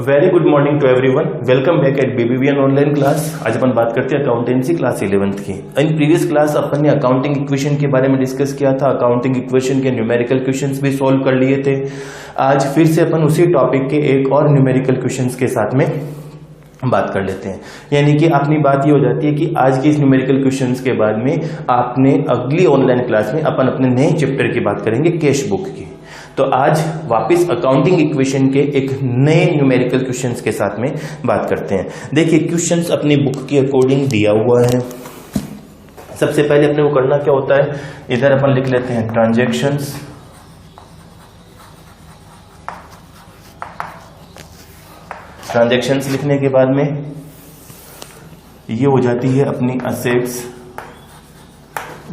Very good morning to everyone, welcome back at BBVN online class. आज अपन बात करते हैं अकाउंटेंसी क्लास 11th की। इन प्रीवियस क्लास अपन ने अकाउंटिंग इक्वेशन के बारे में डिस्कस किया था, अकाउंटिंग इक्वेशन के न्यूमेरिकल क्वेश्चंस भी सॉल्व कर लिए थे। आज फिर से अपन उसी टॉपिक के एक और न्यूमेरिकल क्वेश्चंस के साथ में बात कर लेते हैं। यानी कि अपनी बात ये हो जाती है कि आज के इस न्यूमेरिकल क्वेश्चंस के बाद में आपने अगली ऑनलाइन क्लास में अपन अपने नए चैप्टर की बात करेंगे, कैश बुक की। तो आज वापस अकाउंटिंग इक्वेशन के एक नए न्यूमेरिकल क्वेश्चंस के साथ में बात करते हैं। देखिए क्वेश्चंस अपनी बुक के अकॉर्डिंग दिया हुआ है। सबसे पहले अपने को करना क्या होता है, इधर अपन लिख लेते हैं ट्रांजैक्शंस, ट्रांजैक्शंस लिखने के बाद में ये हो जाती है अपनी असेट्स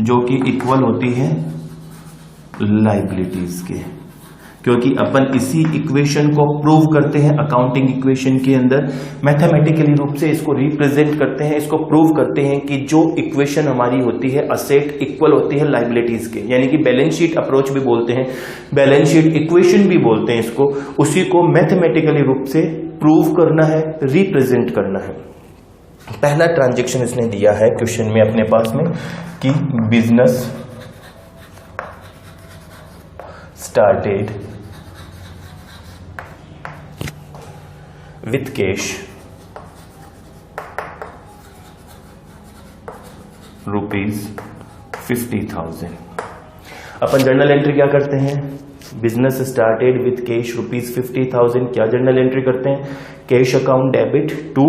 जो कि इक्वल होती है लायबिलिटीज के, क्योंकि अपन इसी इक्वेशन को प्रूव करते हैं अकाउंटिंग इक्वेशन के अंदर। मैथमेटिकली रूप से इसको रिप्रेजेंट करते हैं, इसको प्रूव करते हैं कि जो इक्वेशन हमारी होती है असेट इक्वल होती है लायबिलिटीज के, यानी कि बैलेंस शीट अप्रोच भी बोलते हैं, बैलेंस शीट इक्वेशन भी बोलते हैं इसको। उसी को मैथमेटिकली रूप से प्रूव करना है, रिप्रेजेंट करना है। पहला ट्रांजेक्शन इसने दिया है क्वेश्चन में अपने पास में कि business started with cash ₹50,000। Upon journal entry क्या करते हैं, बिजनेस स्टार्टेड विथ कैश ₹50,000। क्या जर्नल एंट्री करते हैं, cash account debit to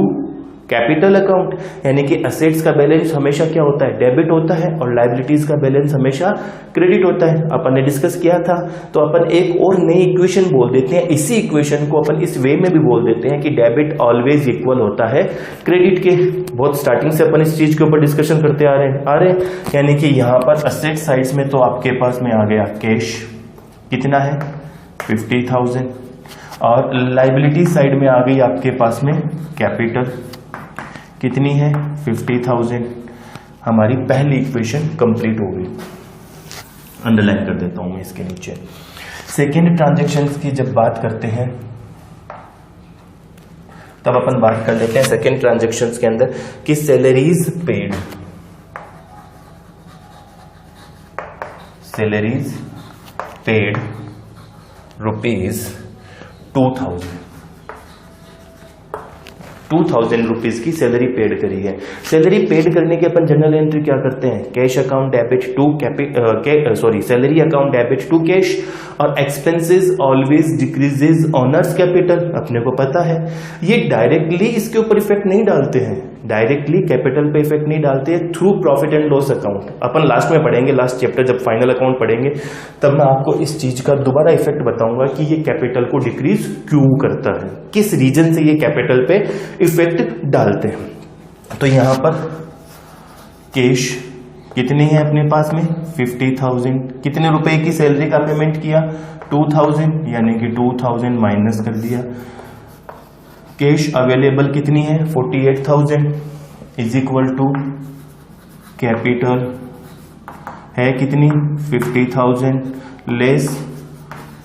capital account, यानी कि असेट्स का बैलेंस हमेशा क्या होता है, डेबिट होता है, और लायबिलिटीज का बैलेंस हमेशा क्रेडिट होता है। अपन ने डिस्कस किया था। तो अपन एक और नई इक्वेशन बोल देते हैं, इसी इक्वेशन को अपन इस वे में भी बोल देते हैं कि डेबिट ऑलवेज इक्वल होता है क्रेडिट के। बहुत स्टार्टिंग से अपन इस चीज के ऊपर डिस्कशन करते आ रहे हैं। यानी कि यहाँ पर असेट साइड में तो आपके पास में आ गया कैश, कितना है 50,000, और लायबिलिटी साइड में आ गई आपके पास में कैपिटल, कितनी है 50,000। हमारी पहली इक्वेशन कंप्लीट हो गई, अंडरलाइन कर देता हूं मैं इसके नीचे। सेकेंड ट्रांजैक्शन की जब बात करते हैं तब अपन बात कर लेते हैं सेकेंड ट्रांजैक्शन के अंदर कि सैलरीज पेड ₹2,000 की सैलरी पेड करी है। सैलरी पेड करने के अपन जनरल एंट्री क्या करते हैं, cash account debit to salary account debit to cash, और expenses always decreases owners capital, अपने को पता है। ये डायरेक्टली इसके ऊपर इफेक्ट नहीं डालते हैं, डायरेक्टली कैपिटल पे इफेक्ट नहीं डालते हैं, through profit and loss account. Upon last में पढ़ेंगे, लास्ट चैप्टर जब फाइनल अकाउंट पढ़ेंगे तब मैं आपको इस चीज का दोबारा इफेक्ट बताऊंगा कि ये कैपिटल को डिक्रीज क्यों करता है, किस रीजन से ये कैपिटल पे इफेक्ट डालते हैं। तो यहां पर कैश कितनी है अपने पास में 50,000, कितने रुपए की सैलरी का पेमेंट किया 2,000, यानी कि 2,000 माइनस कर दिया। कैश अवेलेबल कितनी है 48,000 इज इक्वल टू कैपिटल है कितनी 50,000 लेस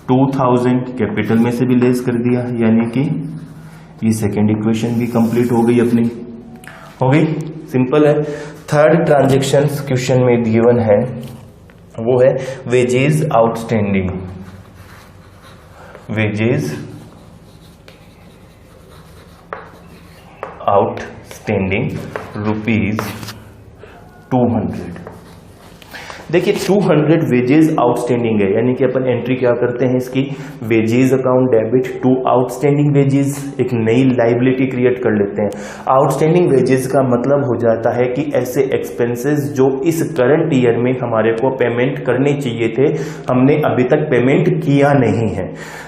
2,000, कैपिटल में से भी लेस कर दिया, यानी कि ये सेकेंड इक्वेशन भी कंप्लीट हो गई अपनी, हो गई, सिंपल है। थर्ड ट्रांजैक्शन क्वेश्चन में गिवन है वो है वेजेस आउटस्टैंडिंग, वेजेस आउटस्टैंडिंग ₹200। देखिए 200 वेजेस आउटस्टैंडिंग है, यानी कि अपन एंट्री क्या करते हैं इसकी, wages account debit to outstanding wages, एक नई लायबिलिटी क्रिएट कर लेते हैं। आउटस्टैंडिंग वेजेस का मतलब हो जाता है कि ऐसे एक्सपेंसेस जो इस करंट ईयर में हमारे को पेमेंट करने चाहिए थे, हमने अभी तक पेमेंट किया नहीं है।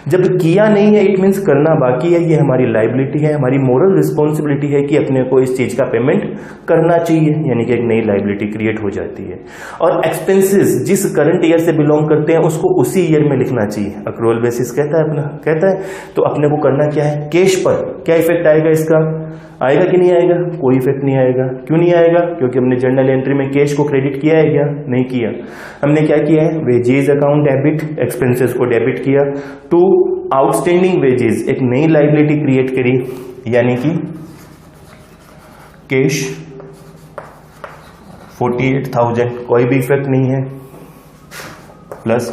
जब किया नहीं है इट मीन्स करना बाकी है, ये हमारी लायबिलिटी है, हमारी मोरल रिस्पॉन्सिबिलिटी है कि अपने को इस चीज का पेमेंट करना चाहिए, यानी कि एक नई लायबिलिटी क्रिएट हो जाती है। और एक्सपेंसेस जिस करंट ईयर से बिलोंग करते हैं उसको उसी ईयर में लिखना चाहिए, अक्रूवल बेसिस कहता है अपना, कहता है। तो अपने को करना क्या है, कैश पर क्या इफेक्ट आएगा इसका, आएगा कि नहीं आएगा? कोई इफेक्ट नहीं आएगा। क्यों नहीं आएगा? क्योंकि हमने जर्नल एंट्री में कैश को क्रेडिट किया है क्या? नहीं किया। हमने क्या किया है? वेजेस अकाउंट डेबिट, एक्सपेंसेस को डेबिट किया। टू आउटस्टैंडिंग वेजेस, एक नई लायबिलिटी क्रिएट करी, यानी कि कैश 48,000, कोई भी इफेक्ट नहीं है, plus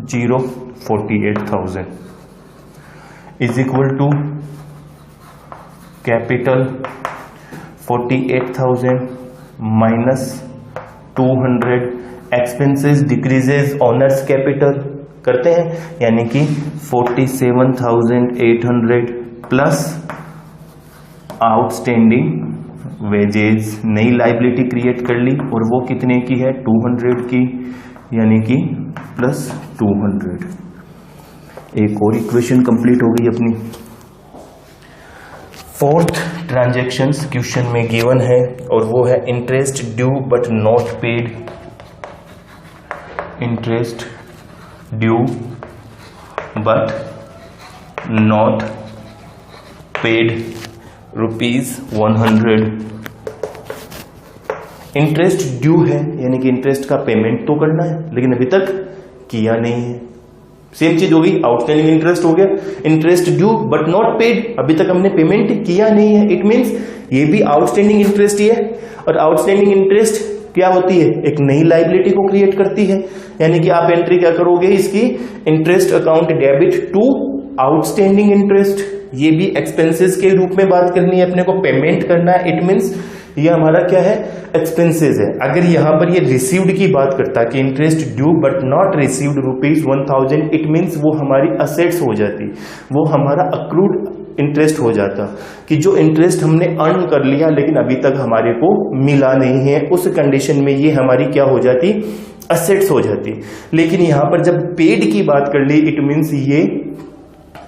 0 48,000 is equal to capital 48,000 minus 200, expenses decreases owners capital करते हैं, यानी कि 47,800 प्लस आउटस्टैंडिंग वेजेस, नई लाइबिलिटी क्रिएट कर ली और वो कितने की है? 200 की, यानी कि प्लस 200। एक और इक्वेशन कंप्लीट हो गई अपनी। फोर्थ ट्रांजैक्शंस क्वेश्चन में गिवन है और वो है interest due but not paid, interest due but not paid ₹100। Interest due है, यानी कि इंटरेस्ट का पेमेंट तो करना है लेकिन अभी तक किया नहीं है। सेम चीज हो गई, आउटस्टैंडिंग इंटरेस्ट हो गया, interest due but not paid, अभी तक हमने पेमेंट किया नहीं है। इट मींस ये भी आउटस्टैंडिंग इंटरेस्ट ही है, और आउटस्टैंडिंग इंटरेस्ट क्या होती है? एक नई लायबिलिटी को क्रिएट करती है, यानी कि आप एंट्री क्या करोगे इसकी? Interest account debit to outstanding interest, ये भी एक्सपेंसेस के रूप में बात करनी है, अपने को पेमेंट करना है। इट मींस ये हमारा क्या है? एक्सपेंसेस है। अगर यहां पर ये रिसीव्ड की बात करता कि interest due but not received ₹1,000, it means वो हमारी असेट्स हो जाती, वो हमारा अक्रूड इंटरेस्ट हो जाता, कि जो इंटरेस्ट हमने अर्न कर लिया लेकिन अभी तक हमारे को मिला नहीं है, उस कंडीशन में ये हमारी क्या हो जाती? असेट्स हो जाती। लेकिन यहां पर जब पेड की बात कर ली, इट मींस ये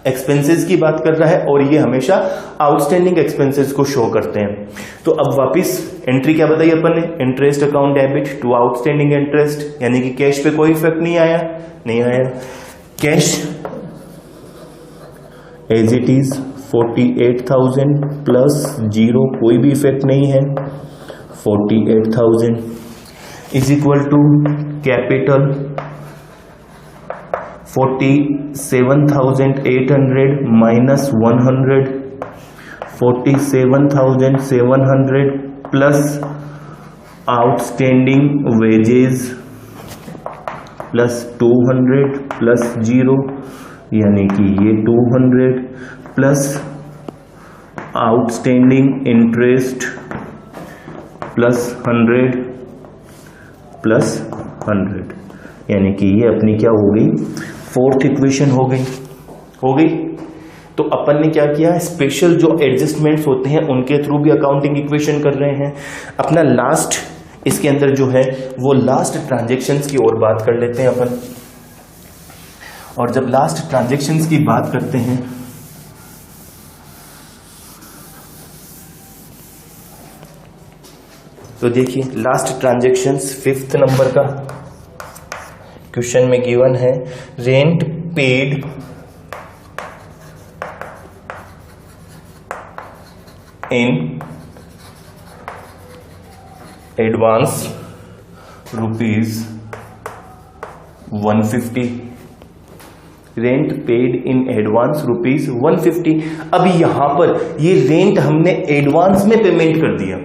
एक्सपेंसेस की बात कर रहा है और ये हमेशा आउटस्टैंडिंग एक्सपेंसेस को शो करते हैं। तो अब वापस एंट्री क्या बताई अपन ने? Interest account debit to outstanding interest, यानी कि कैश पे कोई इफेक्ट नहीं आया, नहीं आया। Cash as it is 48,000 plus 0, कोई भी इफेक्ट नहीं है, 48,000 is equal to capital 47,800 minus 100, 47,700 plus outstanding wages plus 200 plus 0, यानी कि ये 200 plus outstanding interest plus 100 plus 100, यानी कि ये अपनी क्या हो गई? फोर्थ इक्वेशन हो गई। तो अपन ने क्या किया? स्पेशल जो एडजस्टमेंट्स होते हैं उनके थ्रू भी अकाउंटिंग इक्वेशन कर रहे हैं। अपना लास्ट इसके अंदर जो है वो लास्ट ट्रांजैक्शंस की ओर बात कर लेते हैं अपन। और जब लास्ट ट्रांजैक्शंस की बात करते हैं तो देखिए लास्ट ट्रांजैक्शंस 5th नंबर का क्वेश्चन में गिवन है, rent paid in advance ₹150, rent paid in advance ₹150। अब यहां पर ये रेंट हमने एडवांस में पेमेंट कर दिया,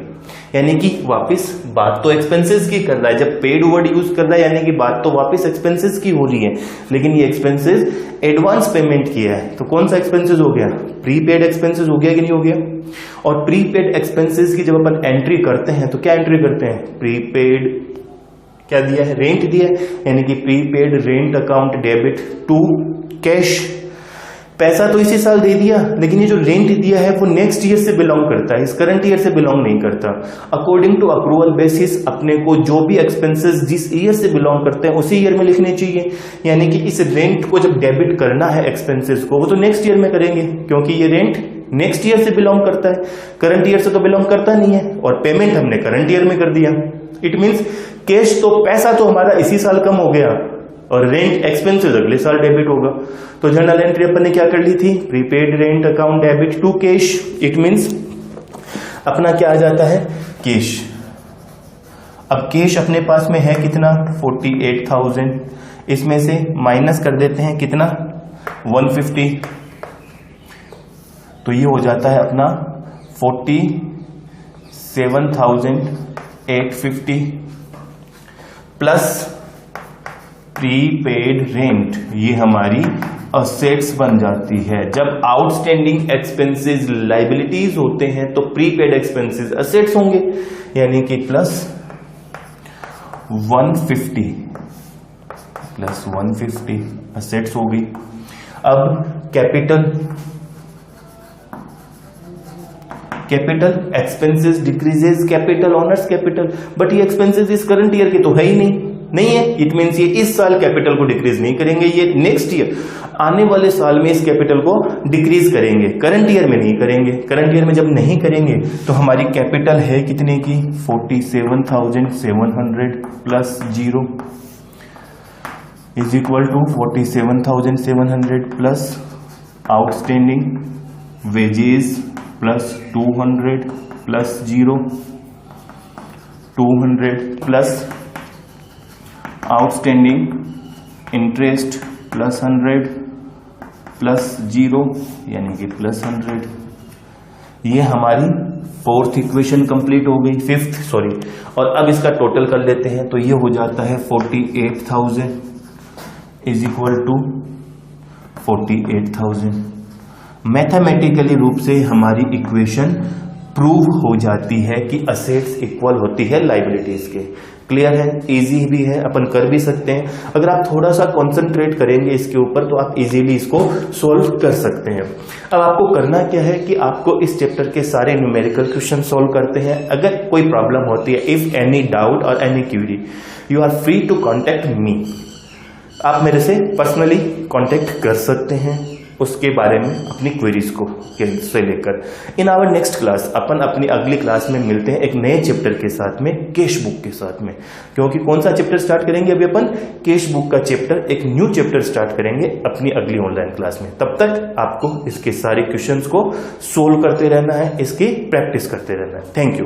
यानी कि वापस बात तो एक्सपेंसेस की कर रहा है। जब पेड वर्ड यूज कर रहा है यानी कि बात तो वापस एक्सपेंसेस की हो रही है, लेकिन ये एक्सपेंसेस एडवांस पेमेंट किया है। तो कौन सा एक्सपेंसेस हो गया? प्रीपेड एक्सपेंसेस हो गया कि नहीं हो गया? और प्रीपेड एक्सपेंसेस की जब अपन एंट्री करते हैं तो क्या एंट्री करते हैं? प्रीपेड क्या दिया है? रेंट दिया है, यानी कि prepaid rent account debit to cash. पैसा तो इसी साल दे दिया, लेकिन ये जो रेंट दिया है वो नेक्स्ट ईयर से बिलोंग करता है, इस करंट ईयर से बिलोंग नहीं करता। अकॉर्डिंग टू अक्रूवल बेसिस अपने को जो भी एक्सपेंसेस जिस ईयर से बिलोंग करते हैं उसी ईयर में लिखने चाहिए, यानी कि इस रेंट को जब डेबिट करना है एक्सपेंसेस को, वो तो नेक्स्ट ईयर में करेंगे क्योंकि ये रेंट नेक्स्ट ईयर से बिलोंग करता है, करंट ईयर से तो बिलोंग करता नहीं है। और पेमेंट हमने करंट ईयर में कर दिया। इट मींस कैश तो पैसा तो हमारा इसी साल कम हो गया और रेंट एक्सपेंसेस अगले साल डेबिट होगा। तो जर्नल एंट्री अपन ने क्या कर ली थी? Prepaid rent account debit to cash. It means अपना क्या आ जाता है, कैश। अब कैश अपने पास में है कितना, 48,000, इसमें से माइनस कर देते हैं कितना, 150, तो ये हो जाता है अपना 47,850 प्लस प्रीपेड रेंट, ये हमारी असेट्स बन जाती है। जब आउटस्टैंडिंग एक्सपेंसेस लाइबिलिटीज होते हैं तो प्रीपेड एक्सपेंसेस असेट्स होंगे, यानी कि प्लस 150 असेट्स होगी। अब capital expenses decreases capital honours capital, but ये एक्सपेंसेस इस करंट ईयर के तो है ही नहीं है। इट मींस ये इस साल कैपिटल को डिक्रीज नहीं करेंगे, ये नेक्स्ट ईयर आने वाले साल में इस कैपिटल को डिक्रीज करेंगे, करंट ईयर में नहीं करेंगे। करंट ईयर में जब नहीं करेंगे तो हमारी कैपिटल है कितने की, 47,700 plus 0 is equal to 47,700 plus outstanding wages plus 200 plus 0, 200 plus outstanding interest plus 100 plus 0, यानी कि प्लस 100। ये हमारी फोर्थ इक्वेशन कंप्लीट हो गई, और अब इसका टोटल कर लेते हैं तो ये हो जाता है 48,000 इज इक्वल टू 48,000। मैथमेटिकली रूप से हमारी इक्वेशन प्रूव हो जाती है कि असेट्स इक्वल होती है लाइबिलिटीज के। क्लियर है, इजी भी है, अपन कर भी सकते हैं। अगर आप थोड़ा सा कंसंट्रेट करेंगे इसके ऊपर तो आप इजीली इसको सॉल्व कर सकते हैं। अब आपको करना क्या है कि आपको इस चैप्टर के सारे न्यूमेरिकल क्वेश्चन सॉल्व करते हैं। अगर कोई प्रॉब्लम होती है, इफ एनी डाउट और any query, you are free to contact me. आप मेरे से पर्सनली कॉन्टेक्ट कर सकते हैं उसके बारे में अपनी क्वेरीज को से लेकर। इन आवर नेक्स्ट क्लास अपन अपनी अगली क्लास में मिलते हैं एक नए चैप्टर के साथ में, कैश बुक के साथ में। क्योंकि कौन सा चैप्टर स्टार्ट करेंगे अभी अपन, कैश बुक का चैप्टर, एक न्यू चैप्टर स्टार्ट करेंगे अपनी अगली ऑनलाइन क्लास में। तब तक आपको इसके सारे क्वेश्चंस को सोल्व करते रहना है, इसकी प्रैक्टिस करते रहना है। Thank you.